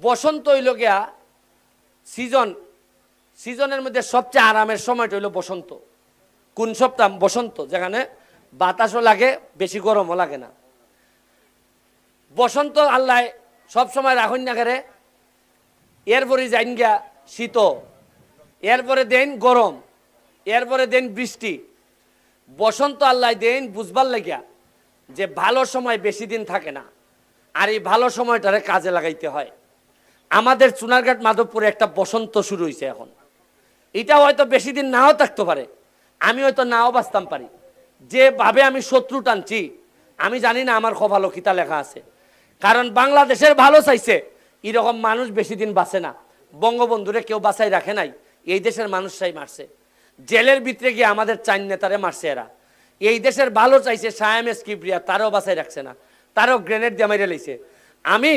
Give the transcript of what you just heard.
বসন্ত হইল গিয়া সিজনের মধ্যে সবচেয়ে আরামের সময়টা হইল বসন্ত। কোন সপ্তাহ? বসন্ত, যেখানে বাতাসও লাগে, বেশি গরমও লাগে না। বসন্ত আল্লাহ সবসময় রাখুন না করে, এরপরে যাইন গিয়া শীত, এরপরে দেন গরম, এরপরে দেন বৃষ্টি। বসন্ত আল্লাহ দেন বুঝবার লাগিয়া যে ভালো সময় বেশি দিন থাকে না, আর এই ভালো সময়টারে কাজে লাগাইতে হয়। আমাদের চুনারঘাট মাধবপুরে একটা বসন্ত শুরু হয়েছে এখন। এটা হয়তো বেশি দিন নাও থাকতে পারে, আমি হয়তো নাও বাঁচতাম পারি। যেভাবে আমি শত্রু টানছি, আমি জানি না আমার কপালে কিতা লেখা আছে। কারণ বাংলাদেশের ভালো চাইছে, এরকম মানুষ বেশি দিন বাঁচে না। বঙ্গবন্ধুরে কেউ বাঁচাই রাখে নাই, এই দেশের মানুষরাই মারছে। জেলের ভিতরে গিয়ে আমাদের 4 নেতারে মারছে এরা। এই দেশের ভালো চাইছে, শায়াম এস কিবরিয়া, তারও বাঁচাই রাখছে না, তারও গ্রেনেড দিয়ে মেরে লাইছে। আমি